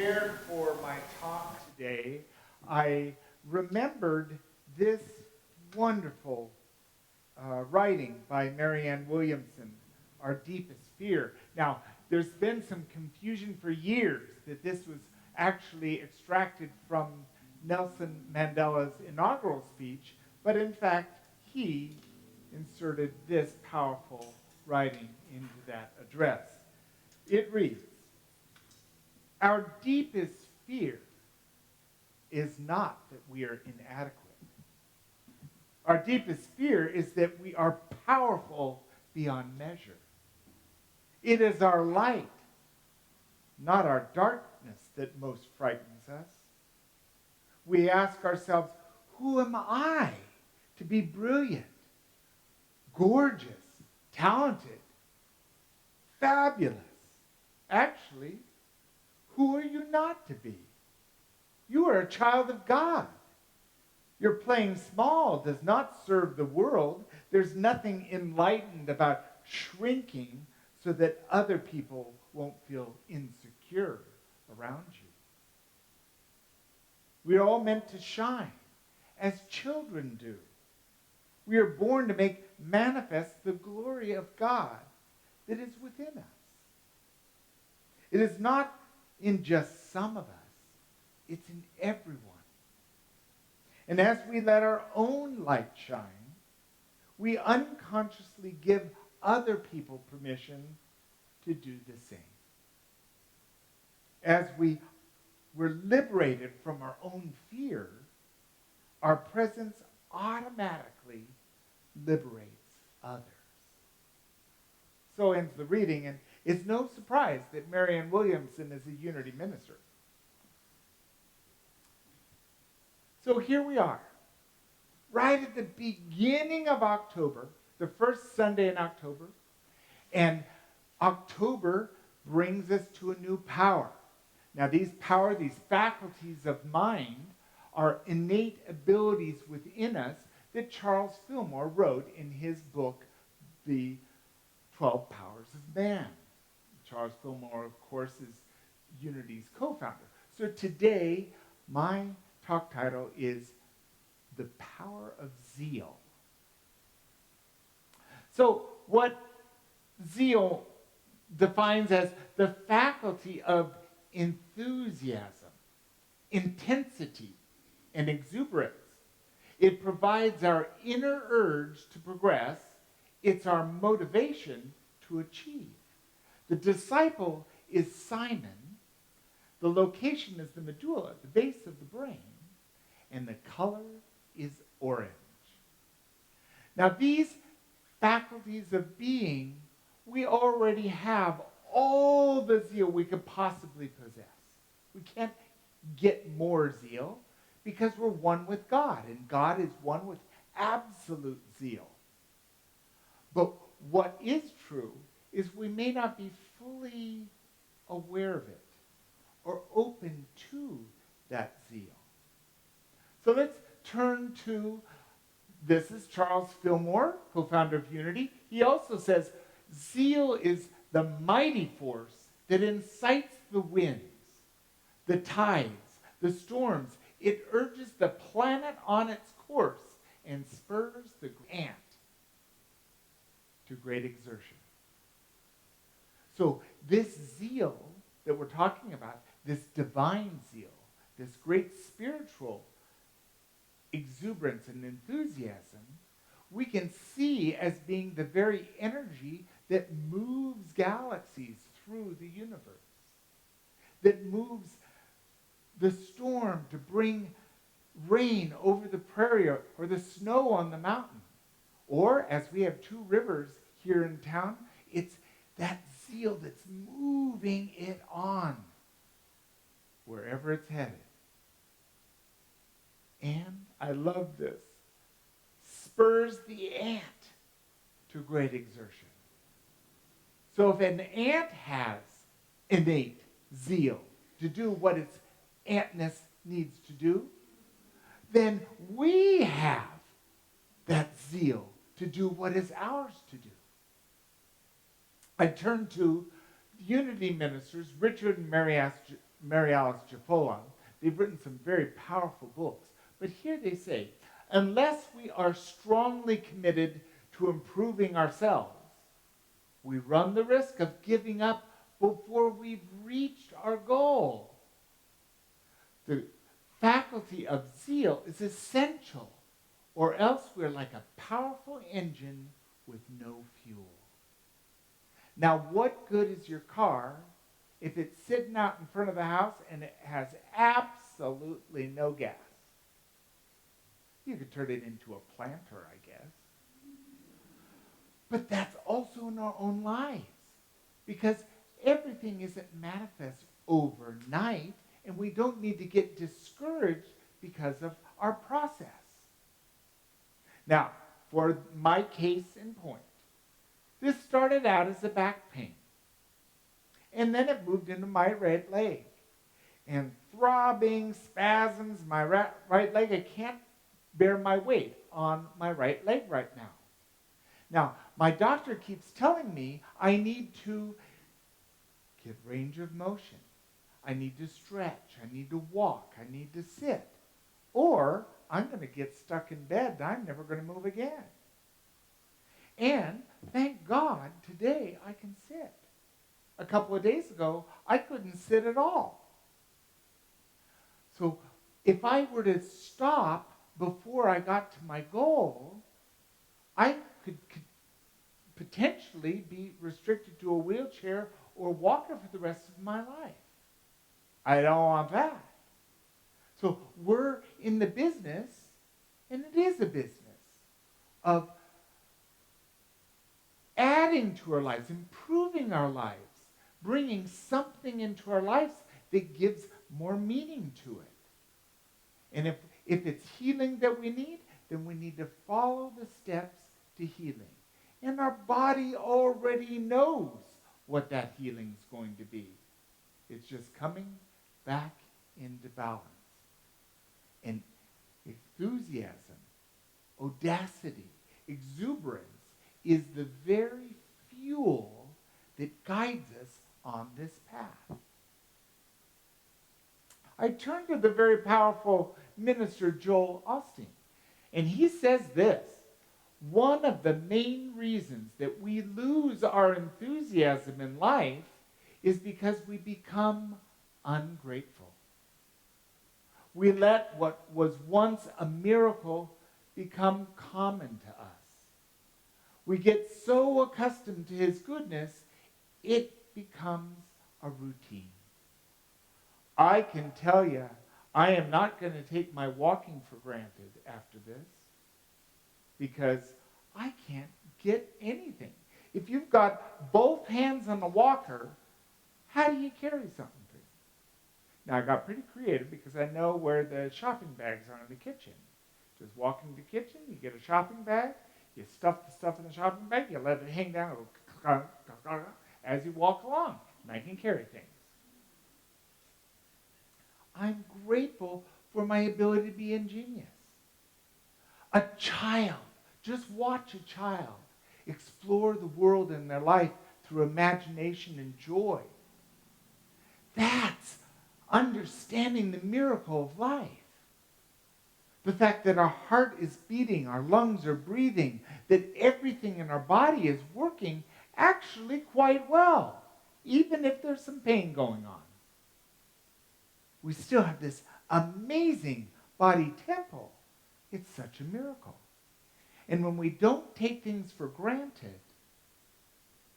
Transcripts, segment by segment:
prepared for my talk today, I remembered this wonderful writing by Marianne Williamson, Our Deepest Fear. Now, there's been some confusion for years that this was actually extracted from Nelson Mandela's inaugural speech, but in fact, he inserted this powerful writing into that address. It reads, "Our deepest fear is not that we are inadequate. Our deepest fear is that we are powerful beyond measure. It is our light, not our darkness, that most frightens us. We ask ourselves, who am I to be brilliant, gorgeous, talented, fabulous? Actually, who are you not to be? You are a child of God. Your playing small does not serve the world. There's nothing enlightened about shrinking so that other people won't feel insecure around you. We are all meant to shine, as children do. We are born to make manifest the glory of God that is within us. It is not in just some of us, it's in everyone. And as we let our own light shine, we unconsciously give other people permission to do the same. As we were liberated from our own fear, our presence automatically liberates others." So ends the reading, and it's no surprise that Marianne Williamson is a Unity minister. So here we are, right at the beginning of October, the first Sunday in October, and October brings us to a new power. Now these faculties of mind, are innate abilities within us that Charles Fillmore wrote in his book, The 12 Powers of Man. Charles Fillmore, of course, is Unity's co-founder. So today, my talk title is The Power of Zeal. So what zeal defines as the faculty of enthusiasm, intensity, and exuberance. It provides our inner urge to progress. It's our motivation to achieve. The disciple is Simon. The location is the medulla, the base of the brain. And the color is orange. Now these faculties of being, we already have all the zeal we could possibly possess. We can't get more zeal because we're one with God, and God is one with absolute zeal. But what is true is we may not be fully aware of it or open to that zeal. So let's turn to, this is Charles Fillmore, co-founder of Unity. He also says, zeal is the mighty force that incites the winds, the tides, the storms. It urges the planet on its course and spurs the ant to great exertion. So this zeal that we're talking about, this divine zeal, this great spiritual exuberance and enthusiasm, we can see as being the very energy that moves galaxies through the universe, that moves the storm to bring rain over the prairie or the snow on the mountain. Or, as we have two rivers here in town, it's that zeal that's moving it on wherever it's headed. And, I love this, spurs the ant to great exertion. So if an ant has innate zeal to do what its antness needs to do, then we have that zeal to do what is ours to do. I turn to Unity ministers, Richard and Mary Mary Alice Jafola. They've written some very powerful books. But here they say, unless we are strongly committed to improving ourselves, we run the risk of giving up before we've reached our goal. The faculty of zeal is essential, or else we're like a powerful engine with no fuel. Now, what good is your car if it's sitting out in front of the house and it has absolutely no gas? You could turn it into a planter, I guess. But that's also in our own lives, because everything isn't manifest overnight, and we don't need to get discouraged because of our process. Now, for my case in point, this started out as a back pain, and then it moved into my right leg. And throbbing, spasms, my right leg, I can't bear my weight on my right leg right now. Now, my doctor keeps telling me I need to get range of motion. I need to stretch. I need to walk. I need to sit. Or I'm going to get stuck in bed and I'm never going to move again. And thank God today I can sit. A couple of days ago, I couldn't sit at all. So if I were to stop before I got to my goal, I could potentially be restricted to a wheelchair or walker for the rest of my life. I don't want that. So we're in the business, and it is a business, of adding to our lives, improving our lives, bringing something into our lives that gives more meaning to it. And if it's healing that we need, then we need to follow the steps to healing. And our body already knows what that healing is going to be. It's just coming back into balance. And enthusiasm, audacity, exuberance is the very fuel that guides us on this path. I turn to the very powerful minister Joel Osteen, and he says this: one of the main reasons that we lose our enthusiasm in life is because we become ungrateful. We let what was once a miracle become common to us. We get so accustomed to his goodness, it becomes a routine. I can tell you, I am not going to take my walking for granted after this, because I can't get anything. If you've got both hands on the walker, how do you carry something? Now, I got pretty creative because I know where the shopping bags are in the kitchen. Just walk into the kitchen, you get a shopping bag, you stuff the stuff in the shopping bag, you let it hang down as you walk along, and I can carry things. I'm grateful for my ability to be ingenious. A child, just watch a child explore the world in their life through imagination and joy. That's understanding the miracle of life. The fact that our heart is beating, our lungs are breathing, that everything in our body is working actually quite well, even if there's some pain going on. We still have this amazing body temple. It's such a miracle. And when we don't take things for granted,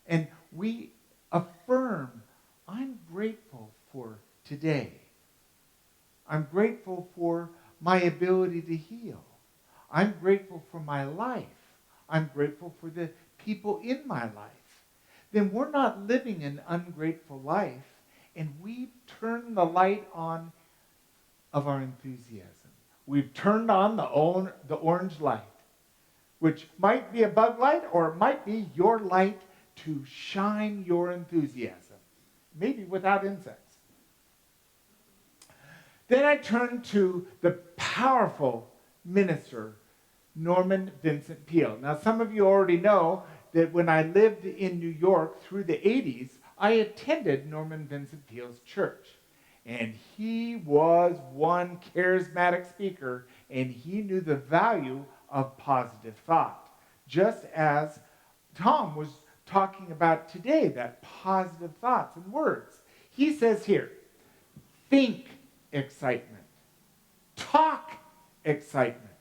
and we affirm, I'm grateful for today. I'm grateful for my ability to heal. I'm grateful for my life. I'm grateful for the people in my life. Then we're not living an ungrateful life, and we've turned the light on of our enthusiasm. We've turned on the orange light, which might be a bug light, or it might be your light to shine your enthusiasm, maybe without insects. Then I turn to the powerful minister, Norman Vincent Peale. Now, some of you already know that when I lived in New York through the 80s, I attended Norman Vincent Peale's church. And he was one charismatic speaker, and he knew the value of positive thought. Just as Tom was talking about today, that positive thoughts and words. He says here, think excitement, talk excitement,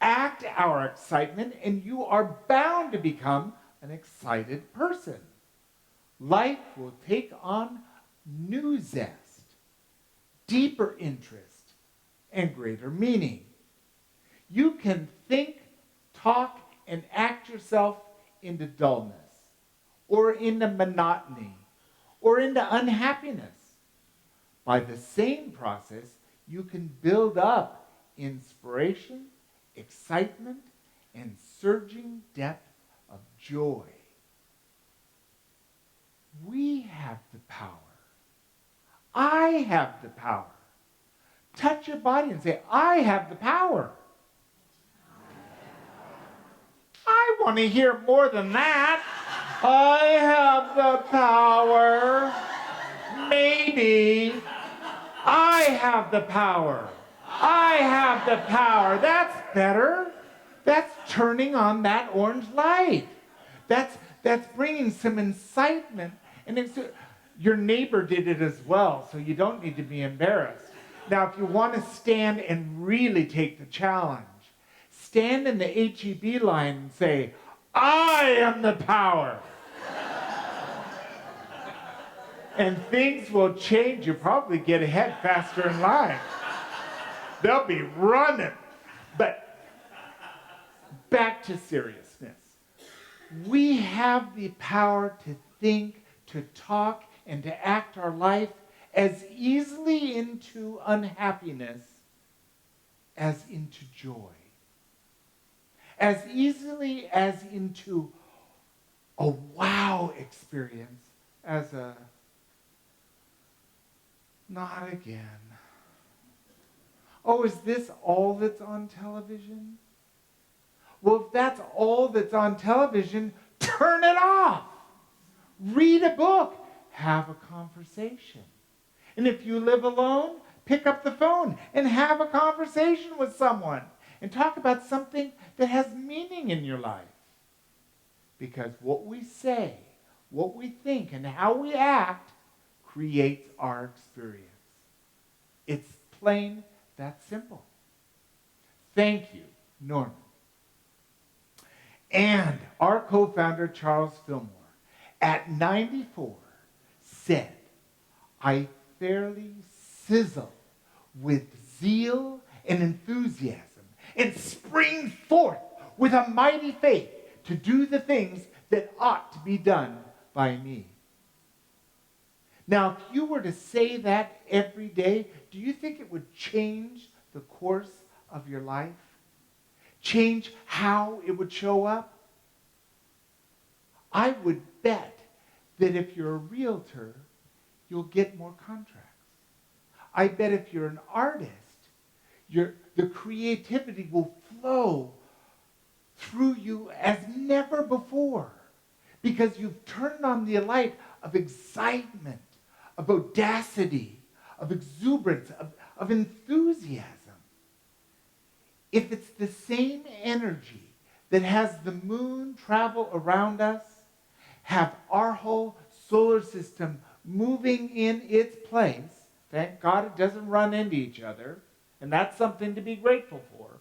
act our excitement, and you are bound to become an excited person. Life will take on new zest, deeper interest, and greater meaning. You can think, talk, and act yourself into dullness, or into monotony, or into unhappiness. By the same process, you can build up inspiration, excitement, and surging depth of joy. We have the power. I have the power. Touch your body and say, I have the power. I want to hear more than that. I have the power. Maybe. I have the power. I have the power. That's better. That's turning on that orange light. That's bringing some incitement. And your neighbor did it as well, so you don't need to be embarrassed. Now, if you want to stand and really take the challenge, stand in the HEB line and say, I am the power. And things will change. You'll probably get ahead faster in line. They'll be running. But back to seriousness. We have the power to think, to talk, and to act our life as easily into unhappiness as into joy. As easily as into a wow experience as a not again. Oh, is this all that's on television? Well, if that's all that's on television, turn it off. Read a book. Have a conversation. And if you live alone, pick up the phone and have a conversation with someone and talk about something that has meaning in your life. Because what we say, what we think, and how we act creates our experience. It's plain that simple. Thank you, Norman. And our co-founder, Charles Fillmore, at 94, said, I fairly sizzle with zeal and enthusiasm and spring forth with a mighty faith to do the things that ought to be done by me. Now, if you were to say that every day, do you think it would change the course of your life? Change how it would show up? I would bet that if you're a realtor, you'll get more contracts. I bet if you're an artist, the creativity will flow through you as never before because you've turned on the light of excitement, of audacity, of exuberance, of enthusiasm. If it's the same energy that has the moon travel around us, have our whole solar system moving in its place, thank God it doesn't run into each other, and that's something to be grateful for,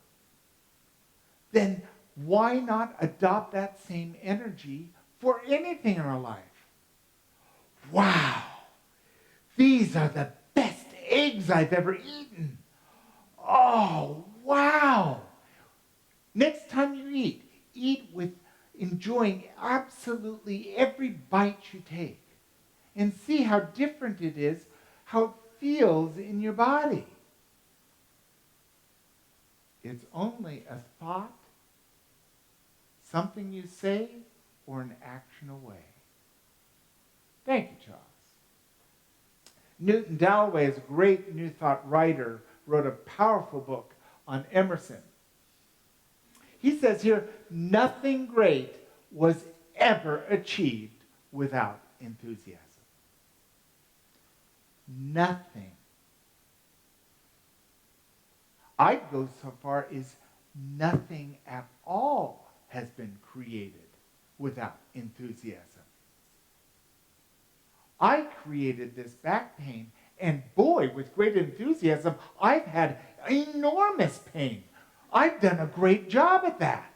then why not adopt that same energy for anything in our life? Wow, these are the best eggs I've ever eaten. Oh, wow. Next time you eat with enjoying absolutely every bite you take and see how different it is, how it feels in your body. It's only a thought, something you say, or an action away. Thank you, Charles. Newton Dalloway is a great New Thought writer, wrote a powerful book on Emerson. He says here, nothing great was ever achieved without enthusiasm. Nothing I'd go so far as nothing at all has been created without enthusiasm. I created this back pain, and boy, with great enthusiasm, I've had enormous pain. I've done a great job at that.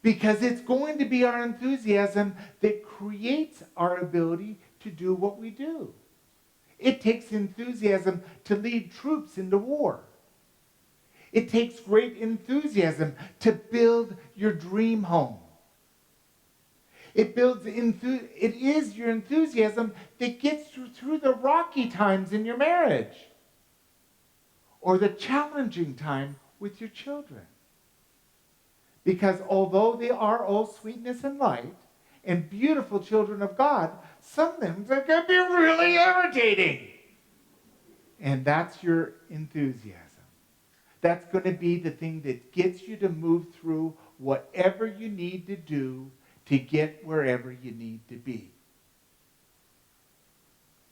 Because it's going to be our enthusiasm that creates our ability to do what we do. It takes enthusiasm to lead troops into war. It takes great enthusiasm to build your dream home. It is your enthusiasm that gets you through the rocky times in your marriage or the challenging time with your children. Because although they are all sweetness and light and beautiful children of God, sometimes they can be really irritating. And that's your enthusiasm. That's going to be the thing that gets you to move through whatever you need to do to get wherever you need to be.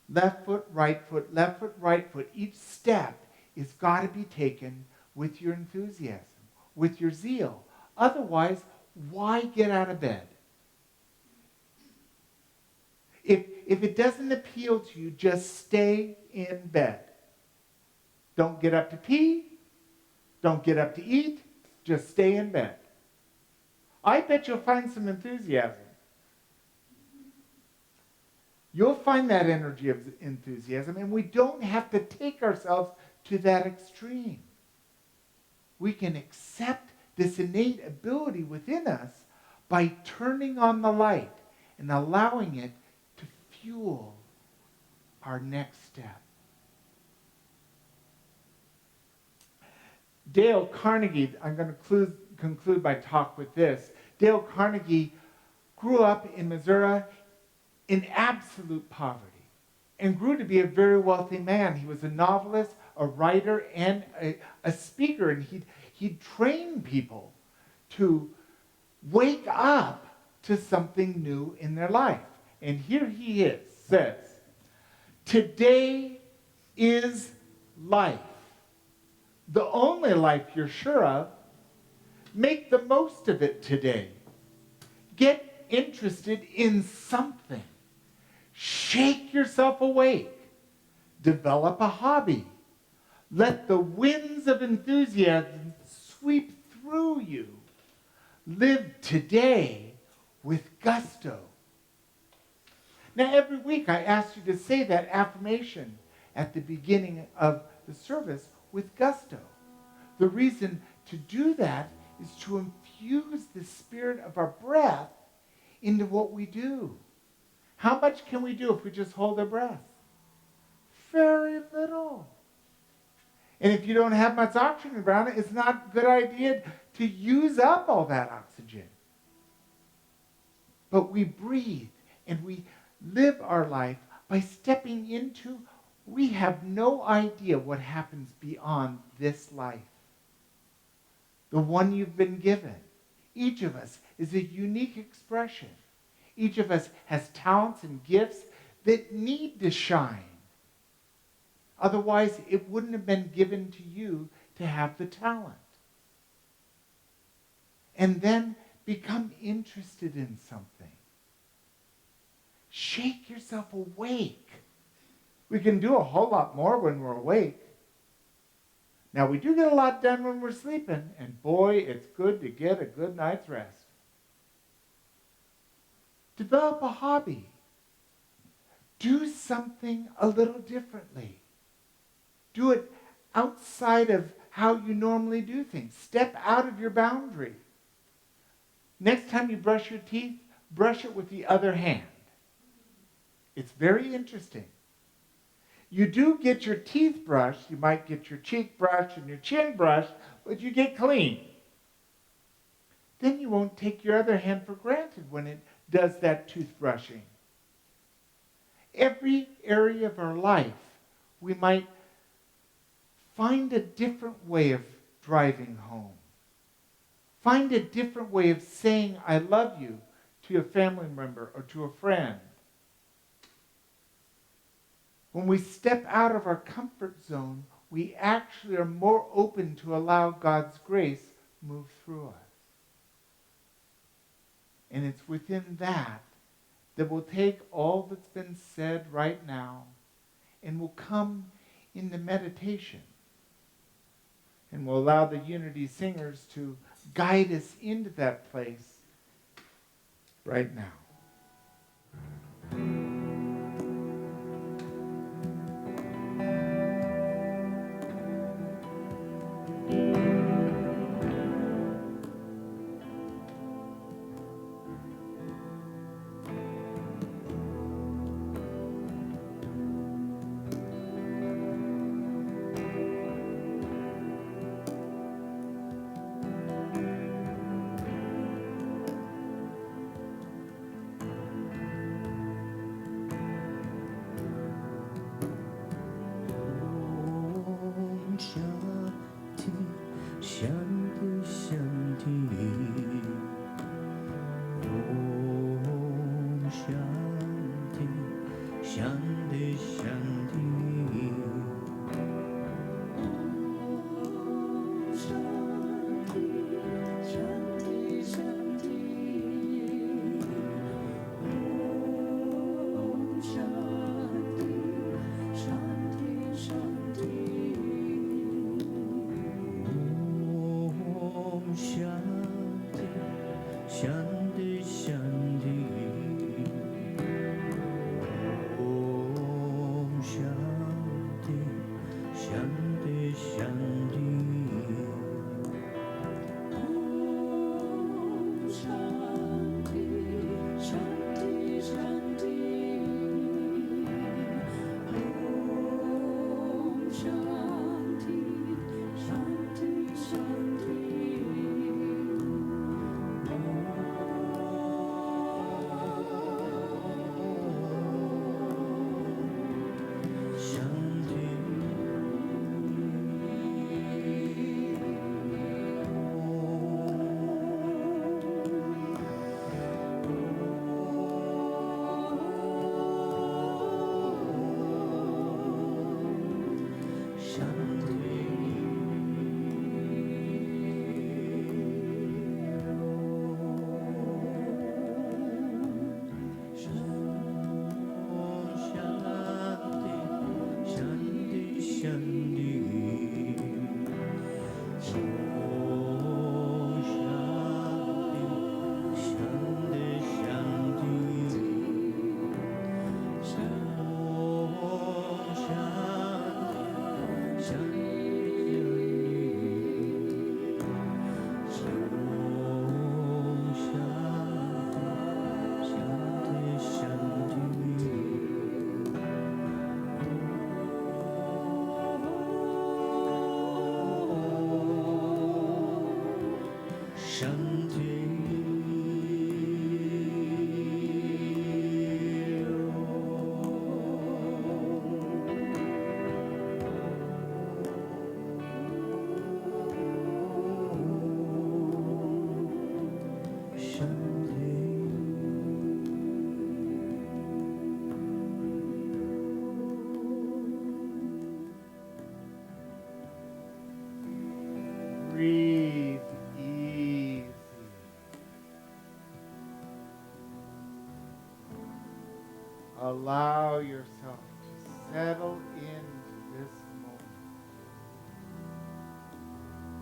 Left foot, right foot, left foot, right foot. Each step is got to be taken with your enthusiasm, with your zeal. Otherwise, why get out of bed? If it doesn't appeal to you, just stay in bed. Don't get up to pee. Don't get up to eat. Just stay in bed. I bet you'll find some enthusiasm. You'll find that energy of enthusiasm, and we don't have to take ourselves to that extreme. We can accept this innate ability within us by turning on the light and allowing it to fuel our next step. Dale Carnegie, I'm going to conclude my talk with this. Dale Carnegie grew up in Missouri in absolute poverty and grew to be a very wealthy man. He was a novelist, a writer, and a speaker, and he'd train people to wake up to something new in their life. And here he says, today is life. The only life you're sure of. Make the most of it today. Get interested in something. Shake yourself awake. Develop a hobby. Let the winds of enthusiasm sweep through you. Live today with gusto. Now, every week I ask you to say that affirmation at the beginning of the service with gusto. The reason to do that is to infuse the spirit of our breath into what we do. How much can we do if we just hold our breath? Very little. And if you don't have much oxygen around it, it's not a good idea to use up all that oxygen. But we breathe and we live our life by stepping into, we have no idea what happens beyond this life. The one you've been given. Each of us is a unique expression. Each of us has talents and gifts that need to shine. Otherwise, it wouldn't have been given to you to have the talent. And then become interested in something. Shake yourself awake. We can do a whole lot more when we're awake. Now, we do get a lot done when we're sleeping, and boy, it's good to get a good night's rest. Develop a hobby. Do something a little differently. Do it outside of how you normally do things. Step out of your boundary. Next time you brush your teeth, brush it with the other hand. It's very interesting. You do get your teeth brushed. You might get your cheek brushed and your chin brushed, but you get clean. Then you won't take your other hand for granted when it does that toothbrushing. Every area of our life, we might find a different way of driving home. Find a different way of saying I love you to a family member or to a friend. When we step out of our comfort zone, we actually are more open to allow God's grace move through us. And it's within that we'll take all that's been said right now and we'll come into meditation. And we'll allow the Unity singers to guide us into that place right now. Breathe easy. Allow yourself to settle into this moment.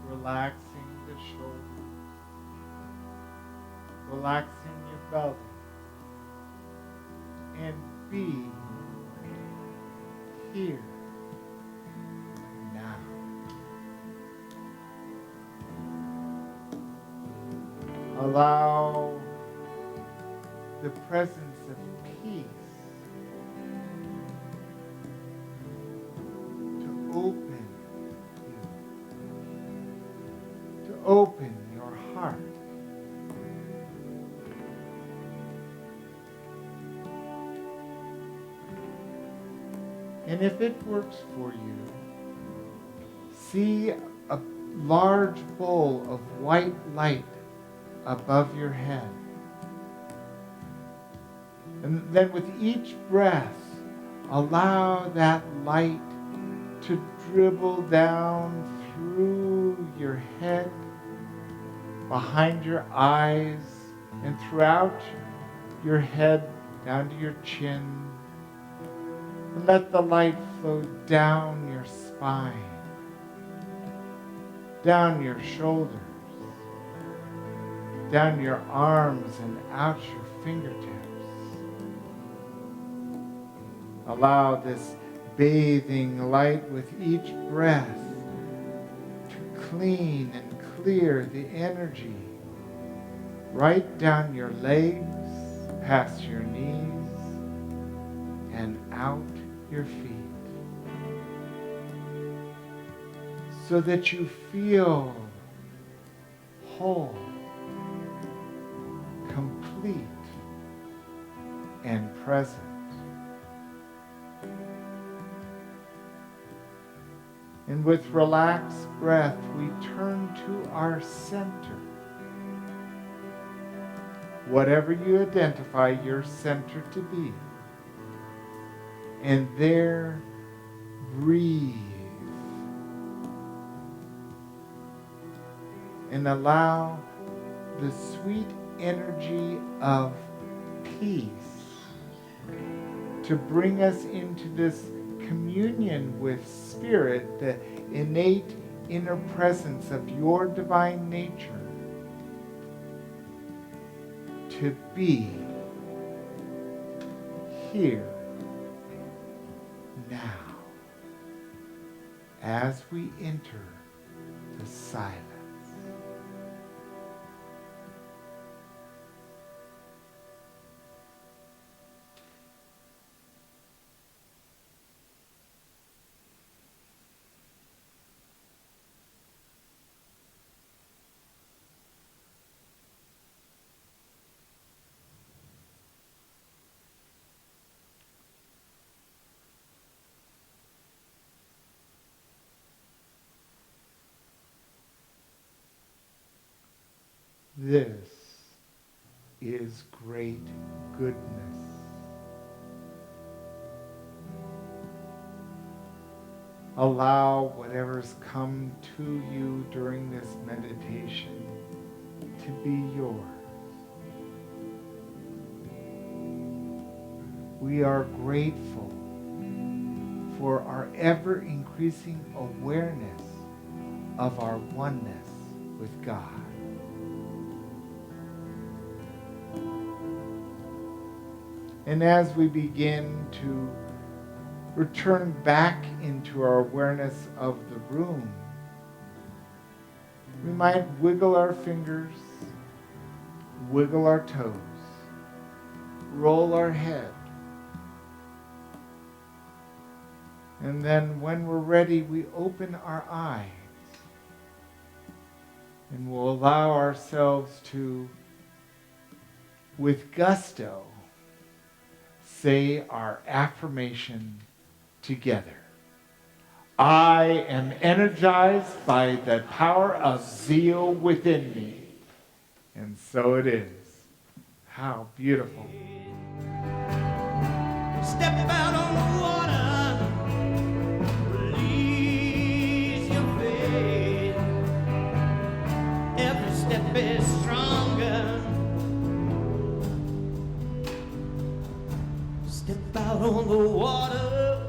Relaxing the shoulders. Relaxing your belly. And be here now. Allow the presence of peace to open you, to open your heart. And if it works for you, see a large bowl of white light above your head. And then with each breath, allow that light to dribble down through your head, behind your eyes, and throughout your head down to your chin. And let the light flow down your spine, down your shoulders, down your arms and out your fingertips. Allow this bathing light with each breath to clean and clear the energy right down your legs, past your knees, and out your feet, so that you feel whole, complete, and present. And with relaxed breath, we turn to our center. Whatever you identify your center to be. And there, breathe. And allow the sweet energy of peace to bring us into this communion with Spirit, the innate inner presence of your divine nature, to be here now as we enter the silence. This is great goodness. Allow whatever's come to you during this meditation to be yours. We are grateful for our ever-increasing awareness of our oneness with God. And as we begin to return back into our awareness of the room, we might wiggle our fingers, wiggle our toes, roll our head. And then when we're ready, we open our eyes and we'll allow ourselves to, with gusto, say our affirmation together. I am energized by the power of zeal within me. And so it is. How beautiful. Step out on the water, release your faith. Every step is stronger. Step out on the water.